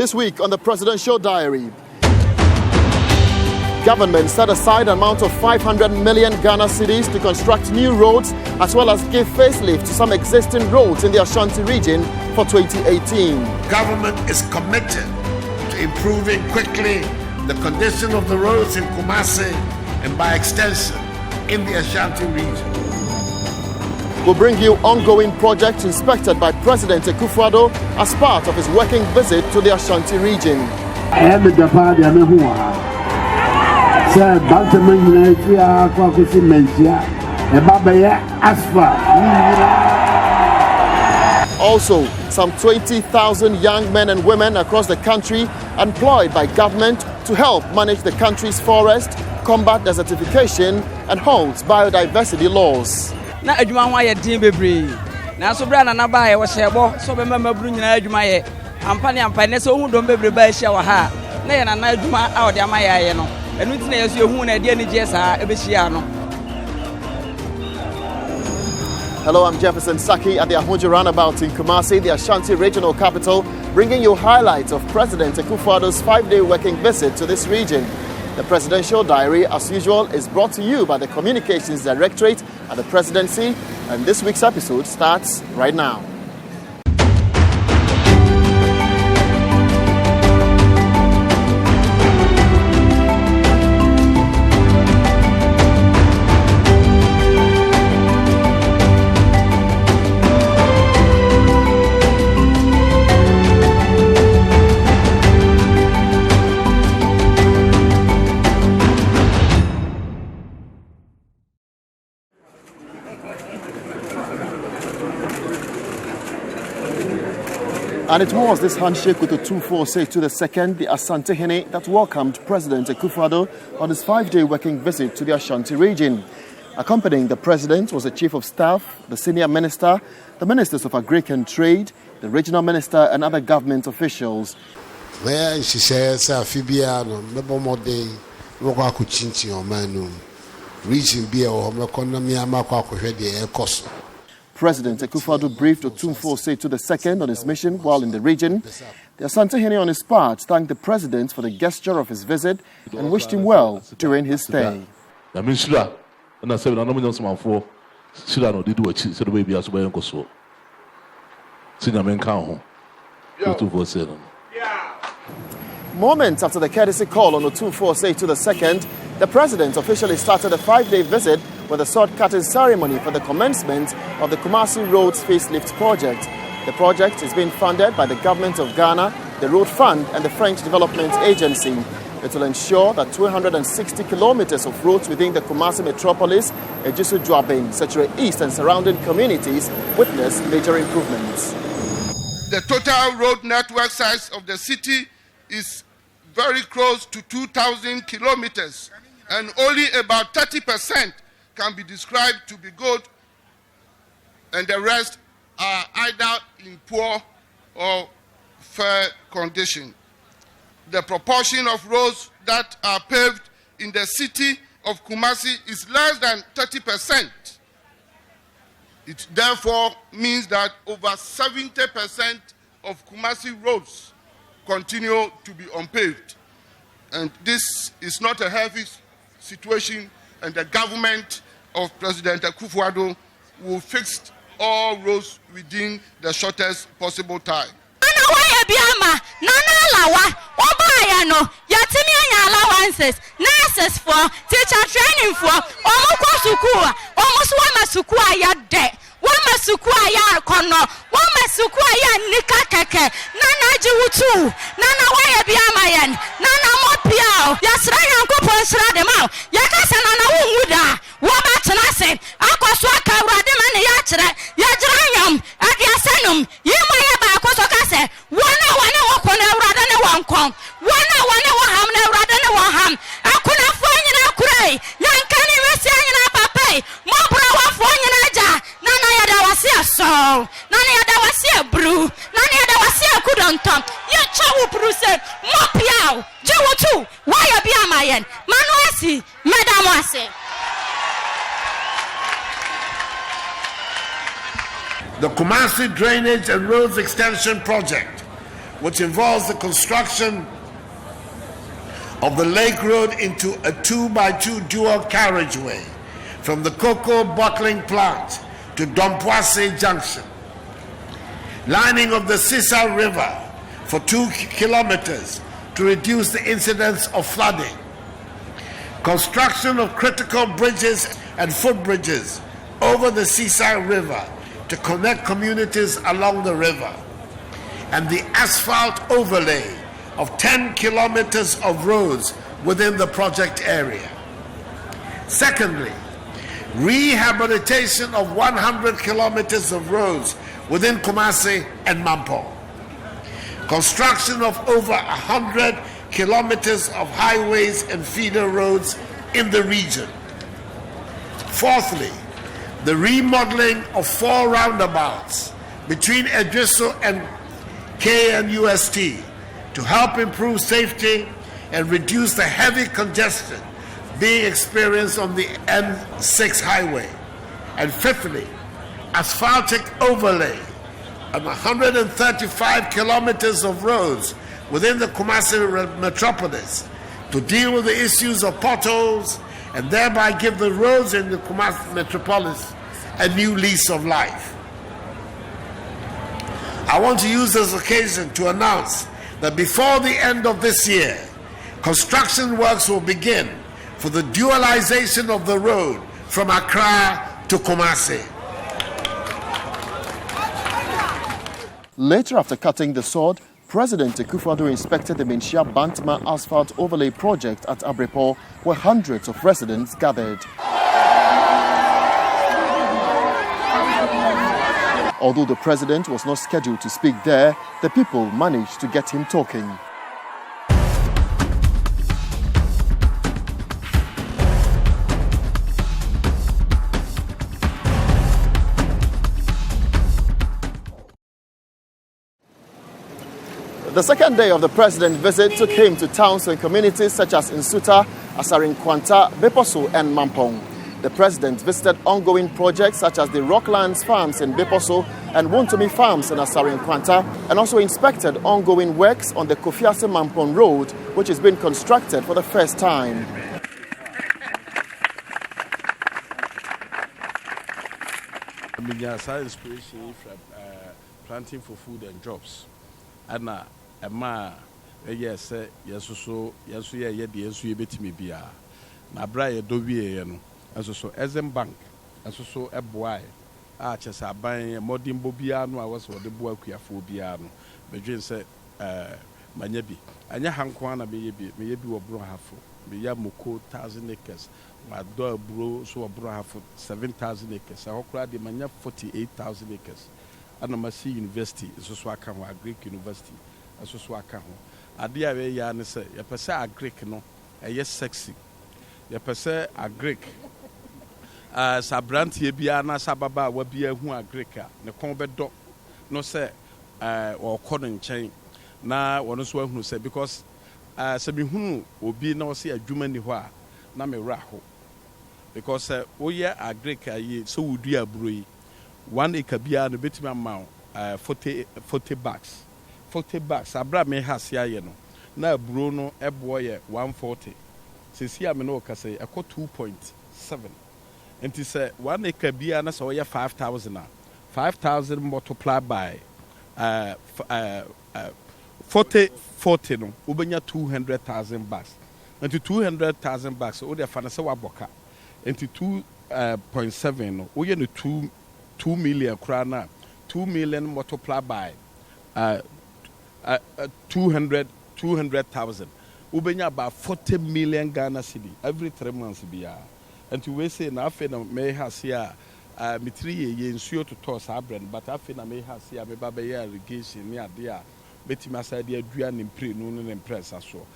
This week on the Presidential Diary, government set aside an amount of 500 million Ghana cedis to construct new roads as well as give facelift to some existing roads in the Ashanti region for 2018. Government is committed to improving quickly the condition of the roads in Kumasi and by extension in the Ashanti region. We'll bring you ongoing projects inspected by President Akufo-Addo as part of his working visit to the Ashanti region. Also, some 20,000 young men and women across the country employed by government to help manage the country's forest, combat desertification, and halt biodiversity laws. Na adwuma ho aye din bebre na so bra na na ba ye wo shebo so be mabru nyina adwuma ye ampa ne so hu dom bebre ba hia wa ha na ye na adwuma a ode ama ye no enu nti na ye so hu na de ni je sa e be hia no. Hello, I'm Jefferson Saki at the Ahuja roundabout in Kumasi, the Ashanti regional capital, bringing you highlights of President Akufo-Addo's 5-day working visit to this region. The Presidential Diary, as usual, is brought to you by the Communications Directorate at the Presidency, and this week's episode starts right now. And it was this handshake with the 2-4 to the second, the Asantehene, that welcomed President Akufo-Addo on his 5-day working visit to the Ashanti region. Accompanying the president was the Chief of Staff, the Senior Minister, the Ministers of Agric and Trade, the Regional Minister and other government officials. She says, President Akufo-Addo briefed Otumfuo to the second on his mission while in the region. The Asantehene on his part thanked the president for the gesture of his visit and wished him well during his stay. Moments after the courtesy call on Otumfuo to the second, the president officially started a 5-day visit with a sword-cutting ceremony for the commencement of the Kumasi Roads Facelift project. The project is being funded by the Government of Ghana, the Road Fund and the French Development Agency. It will ensure that 260 kilometers of roads within the Kumasi metropolis, Ejisu Dwamena, Secretary East and surrounding communities witness major improvements. The total road network size of the city is very close to 2,000 kilometers, and only about 30% can be described to be good, and the rest are either in poor or fair condition. The proportion of roads that are paved in the city of Kumasi is less than 30%. It therefore means that over 70% of Kumasi roads continue to be unpaved. And this is not a healthy situation, and the government of President Akufo-Addo will fix all roads within the shortest possible time. Allowances, nurses for, teacher training for, nika keke, nana jiwutu, nana waya biyamayen, nana mopiao, yasra yanko ponsra demao, yakasa nana wumuda, waba tenase, akwaswa kawrade mani yachre, yajranyam, adiasanum, yimaya ba akwaso kase, wana wakone uradane wankom, wana wahamne uradane waham, akuna fanyina kurei, yankani wesi anyina papai, mobra wafanyina ja, nana yadawasia so, nana yadawasia bru, nana yadawasia kudontom, yachawu bruse, mopiao, jiwutu, waya biyamayen, manuasi, medamwase. The Kumasi Drainage and Roads Extension Project which involves the construction of the Lake Road into a 2x2 dual carriageway from the cocoa bottling plant to Dompoase Junction. Lining of the Sisa River for 2 kilometers to reduce the incidence of flooding. Construction of critical bridges and footbridges over the Sisa River to connect communities along the river. And the asphalt overlay of 10 kilometers of roads within the project area. Secondly, rehabilitation of 100 kilometers of roads within Kumasi and Mampong. Construction of over 100 kilometers of highways and feeder roads in the region. Fourthly, the remodeling of 4 roundabouts between Edriso and KNUST to help improve safety and reduce the heavy congestion being experienced on the N6 highway. And fifthly, asphaltic overlay on 135 kilometers of roads within the Kumasi metropolis to deal with the issues of potholes and thereby give the roads in the Kumasi metropolis a new lease of life. I want to use this occasion to announce that before the end of this year, construction works will begin for the dualization of the road from Accra to Kumasi. Later, after cutting the sod, President Akufo-Addo inspected the Menchia Bantama asphalt overlay project at Abrepo, where hundreds of residents gathered. Although the president was not scheduled to speak there, the people managed to get him talking. The second day of the president's visit took him to towns and communities such as Nsuta, Asarinkwanta, Beposo and Mampong. The president visited ongoing projects such as the Rocklands Farms in Beposo and Wontomi Farms in Asarinkwanta, and also inspected ongoing works on the Kofiase Mampong Road, which is being constructed for the first time. I inspiration from planting for food and jobs. And yes, bia. Na bra do wie no. So Ezem Bank, so a boy. Chesa ban modern bobia no a was the boy kuafo bia no. Medwen say manyabi. Anya hankwa na meyebi wo bro hafo. Meya moko 1,000 acres. Ma do bro so bro hafo 7,000 acres. Ahokra de manya 48,000 acres. Anamasi University, so aka ho Agric University. So aka ho. Ade a we ya ne say ye pese Agric no eye sexy. Ye pese Agric Sabrantie bia na sababa wa bia hu Agrica ne kon bedo no say o kono nchen na wono so ahunu say because se me hunu obi na o say adwuma ni ho a na me wra ho because o ye Agrica ye so wudu aburo yi 1 acre bia no betimi amount 40 bags abra me hasia ye no na aburo no ebo ye 140 sisi a me no ka say ekọ 2.7 and he said 1 acre bia na so 5,000 5,000 multiplied by 40 no ubenya 200,000 bags and 200,000 bags so the fanasa wa boka and 2.7 no we no 2 million krana 2 million multiplied by 200,000 ubenya about 40 million Ghana cedi every 3 months bia. And we say na afe na me hasia mitri ye nsuo to toss abren but afe na me hasia me ba be irrigation ni ade a betima asade adua ne mpre no ne impress aso.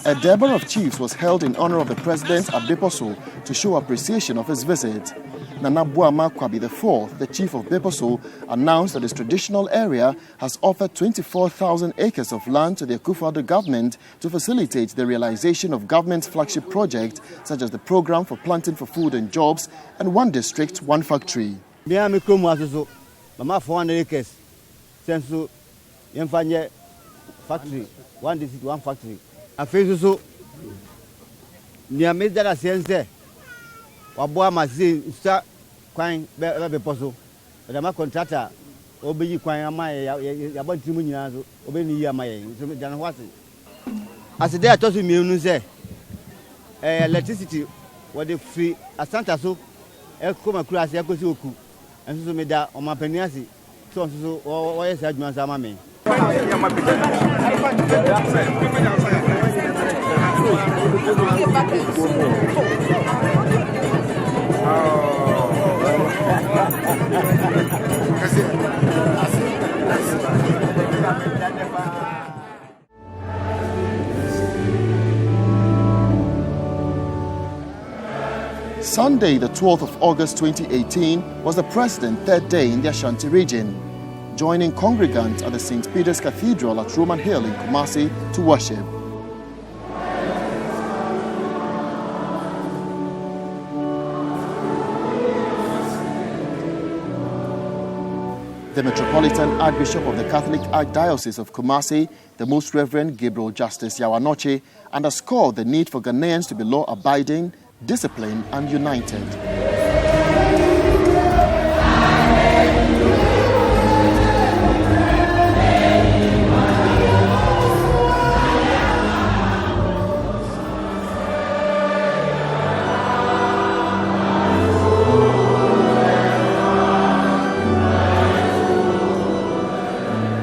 A Durbar of Chiefs was held in honor of the president at Beposo to show appreciation of his visit. Nana Buama Kwabi IV, the chief of Beposo, announced that his traditional area has offered 24,000 acres of land to the Akufo-Addo government to facilitate the realization of government's flagship project, such as the program for planting for food and jobs and 1 district, 1 factory. Me am come as so. Mama 400 acres. Sense so yemfanye factory. One district, one factory. I feel so. Near me that sense. Waboa machine start kwan be possible. But I'm a contractor. Obi kwan ama ya about 3 nyina so obi ni yi ama ya so dan what as dey to so mienu say electricity what the free Asanta so e come kura ase akosi oku enso so me da o ma pani ase so o yes adwuma sa ma me Sunday, the 12th of August 2018, was the president's third day in the Ashanti region, joining congregants at the St. Peter's Cathedral at Roman Hill in Kumasi to worship. The Metropolitan Archbishop of the Catholic Archdiocese of Kumasi, the Most Reverend Gabriel Justice Yawanoche, underscored the need for Ghanaians to be law-abiding, disciplined and united.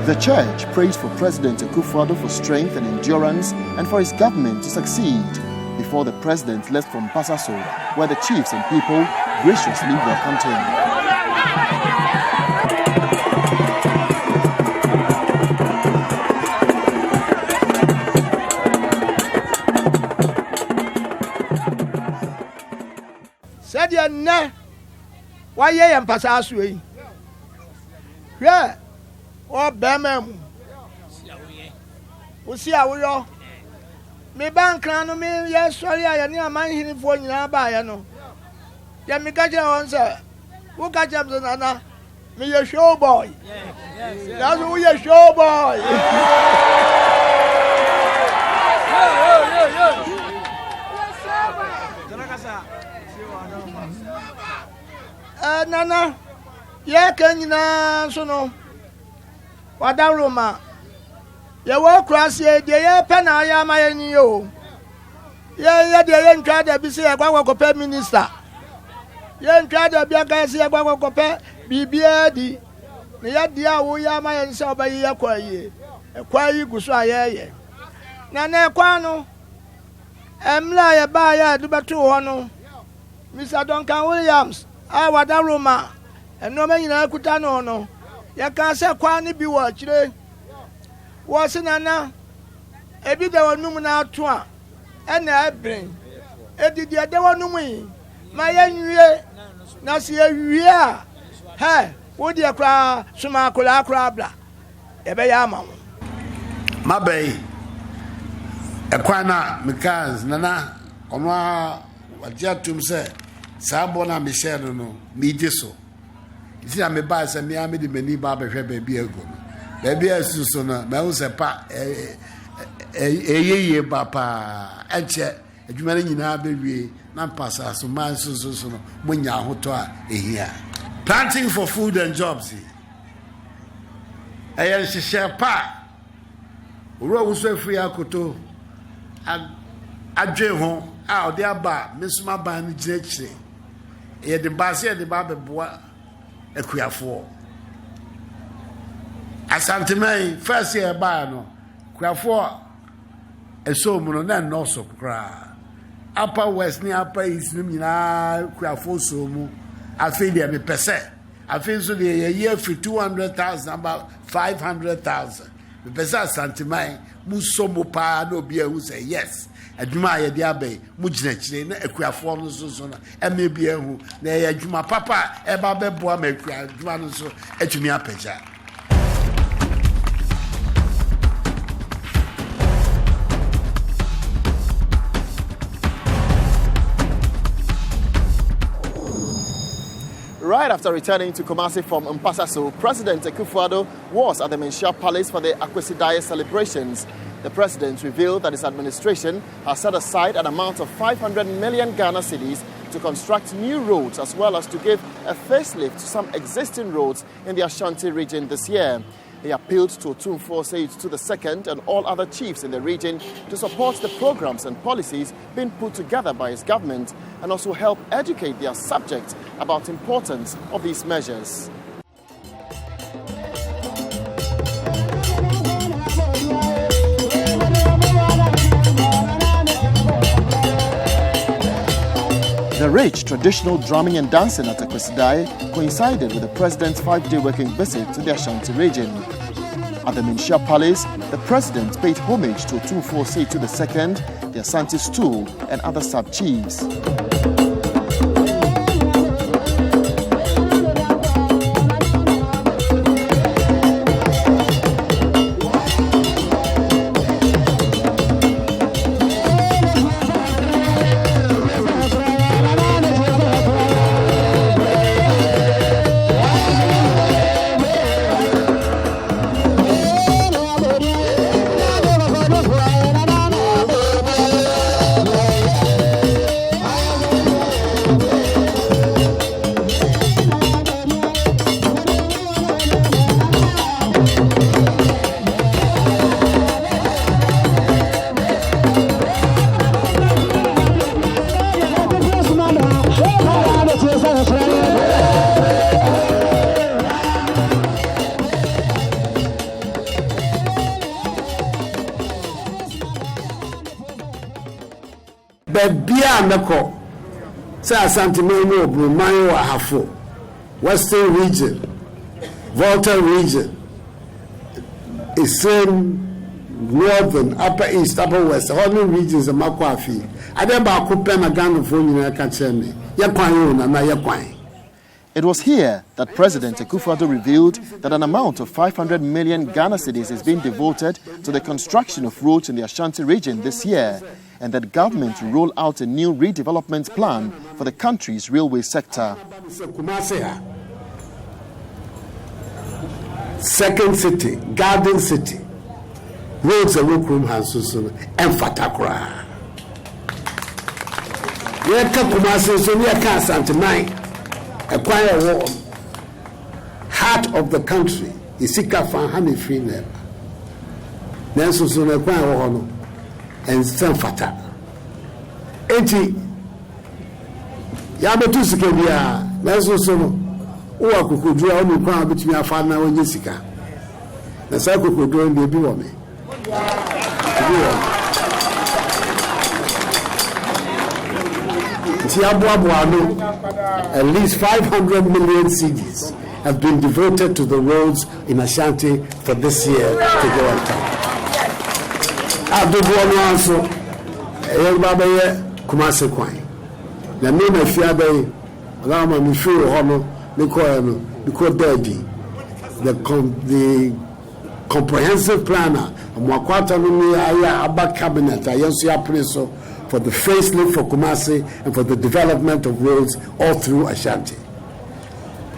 The church prays for President Akufo-Addo for strength and endurance and for his government to succeed before the president left from Pasaso, where the chiefs and people graciously welcomed him. Said you ne? Why ye and Pasaso? Yeah. Oh, Bamam. We see our me bank crown me, yes, sorry, I near my hidden for you by no. Then me catch on, sir. Who catch up the nana? Me a show boy. That's who you show boy. Nana, yeah, can you know, so no. Wadaruma. You walk across here, dear Penna, I am my new. Yeah, dear, you tried to be a Guacope minister. You tried to be a guy, see a Guacope, BBD. The idea we are my and so by your quiet. A quiet Gusaya. Nana Quano. Emla, a buyer, do but 200. Mr. Duncan Williams, I Wadaruma, and no man in Akutano. No. You can't say Kwani be watched. What's in Anna? A bit of numina twa, and I bring. A did you ever know me? My young Nasi, yeah. Hey, would you cry? Sumakula crabla. Ebayama. My bay. A quana, because Nana, Oma, what Jatum said, Sabona Michel, no, me disso. See, I'm a bass and me, I made many barber baby ago. Baby, as soon as I was a pa, a papa, and check, a human in our baby, not pass us, so man, so, when you're hotoa here. Planting for food and jobs. I am share pa. Rose free Akoto. I dream home out there bar, Miss Maban, Jetsi. Here the basia, the barber boy. A queer for Asantehene first year by no queer for a so mono no so cry upper west near upper east Nimina queer for so mu I feel there me per se I feel so the a year for 200,000 about 500,000 the per se Asantehene musomo pa no be who say yes. Adwuma ye dia be mugina kire na akuafo no so na emebi ehu na ye adwuma papa e ba be boa ma adwuma no so atumi apagya. Right after returning to Kumasi from Mpasaso, President Akufo-Addo was at the Menchia Palace for the Akwesi celebrations. The president revealed that his administration has set aside an amount of 500 million Ghana cedis to construct new roads as well as to give a facelift to some existing roads in the Ashanti region this year. He appealed to Otumfuo II and all other chiefs in the region to support the programs and policies being put together by his government and also help educate their subjects about the importance of these measures. The rich traditional drumming and dancing at Akwesi coincided with the president's 5-day working visit to the Ashanti region. At the Menchia Palace, the president paid homage to Otumfuo II, the Asante stool, and other sub-chiefs. Bebia Meko, say Asantehene, Brumayo Ahafo, Western region, Volta region, Eastern, Northern, Upper East, Upper West, all the regions of Makwafi. I never could pen a gun of one in a catcher. It was here that President Akufo-Addo revealed that an amount of 500 million Ghana cedis is being devoted to the construction of roads in the Ashanti region this year, and that government will roll out a new redevelopment plan for the country's railway sector. Second city, Garden City, roads and room Hansusun, and Fatakura. Yeka Kumasi, so we are Asantehene, acquire war. Heart of the country, Isika Fanhani Free. Then Susun acquire war. And Sanfata. Eti Yabetu Sikabia, Naso Sono, Uwa Kukudra, only crown between a father and Jessica. The cycle could go in the Biwame. At least 500 million cedis have been devoted to the roads in Ashanti for this year to go on top. Dwamena so Baba Kumasi Kwan. The name of Fiabe, Rama Mifu Hono, Nicoano, because the comprehensive planner, Mwakwata Aya Abba Cabinet, Ayansia Preso, for the facelift for Kumasi and for the development of roads all through Ashanti.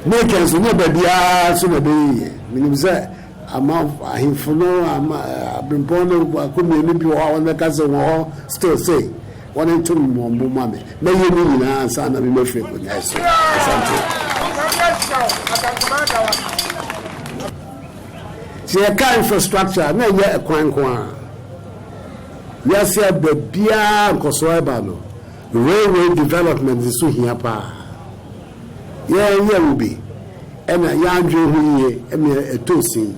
Makers will never be asked to be. I'm been born still say one and two more money. May you mean answer and be more frequent. See a car infrastructure, no yet a quan. Yes, the Bia Kosoebano, railway development is so here. Yeah, will be. And a young Jew, and a toasting.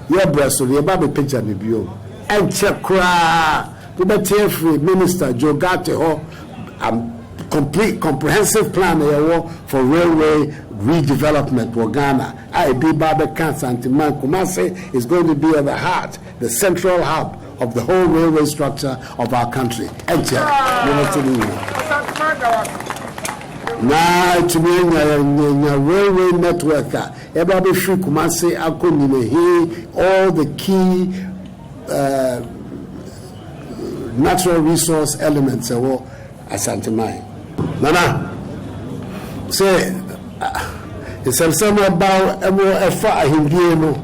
Your breast will be about a picture of you. And check cry. The Minister Joe Gate complete comprehensive plan for railway redevelopment for Ghana. I be Baba Asantehene Kumasi is going to be at the heart, the central hub of the whole railway structure of our country. And check. Now, to me, a railway network, everybody free Kumasi, all the key natural resource elements of Asantehene. Nana, say, some about a far Hindiano,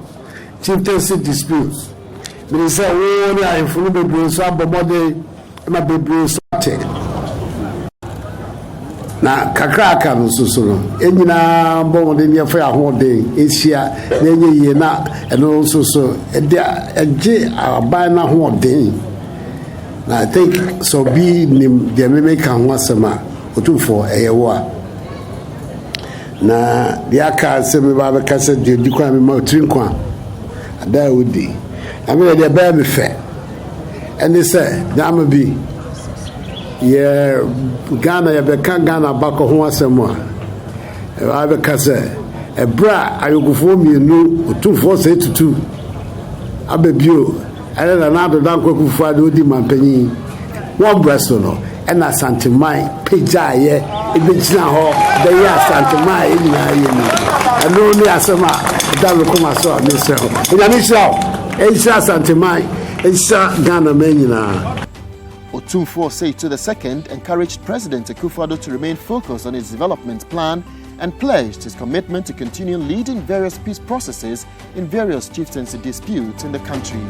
chieftaincy disputes. Minister, we are in full Bruce, Abomode, and my Bruce. Na kakraka no soso enyina bo de ne fa ahoden esia na enye na eno soso e de aban na hoden na I think so be nim de me kan ho asema otufo eyewa na de aka se me ba be kase de di kwa me ma trinkwa ada odi amere de ba me fe ene se da ma bi yeah, Ghana, you can't Ghana back home somewhere. I have a a bra, I go for me, no, 2482. I be you, I had another damn quick for the man penny. One breast, no, and I Asantehene, Pija, yeah, it be now, the year Asantehene, in my and only Asama, that will come as well, Mr. In a Michelle, it's Asantehene, it's Ghana, man. Otumfuo Osei II encouraged President Akufo-Addo to remain focused on his development plan and pledged his commitment to continue leading various peace processes in various chieftaincy disputes in the country.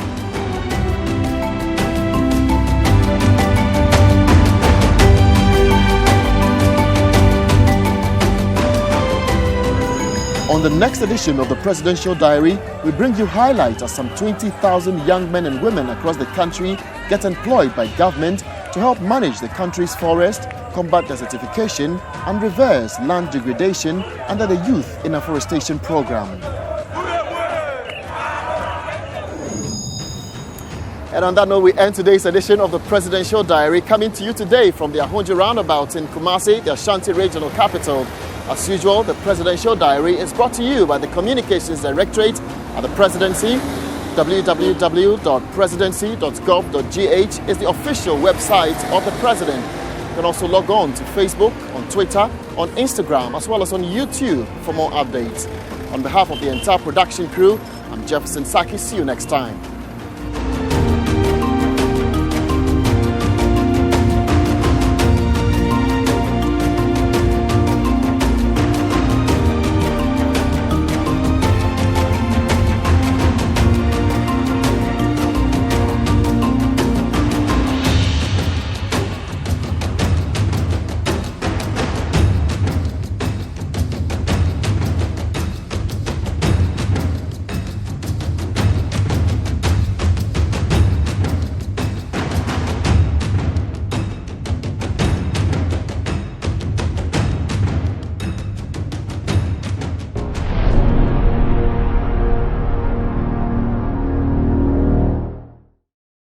On the next edition of the Presidential Diary, we bring you highlights as some 20,000 young men and women across the country get employed by government to help manage the country's forest, combat desertification, and reverse land degradation under the Youth in Afforestation Program. And on that note, we end today's edition of the Presidential Diary, coming to you today from the Ahonji roundabout in Kumasi, the Ashanti regional capital. As usual, the Presidential Diary is brought to you by the Communications Directorate at the Presidency. www.presidency.gov.gh is the official website of the President. You can also log on to Facebook, on Twitter, on Instagram, as well as on YouTube for more updates. On behalf of the entire production crew, I'm Jefferson Saki. See you next time.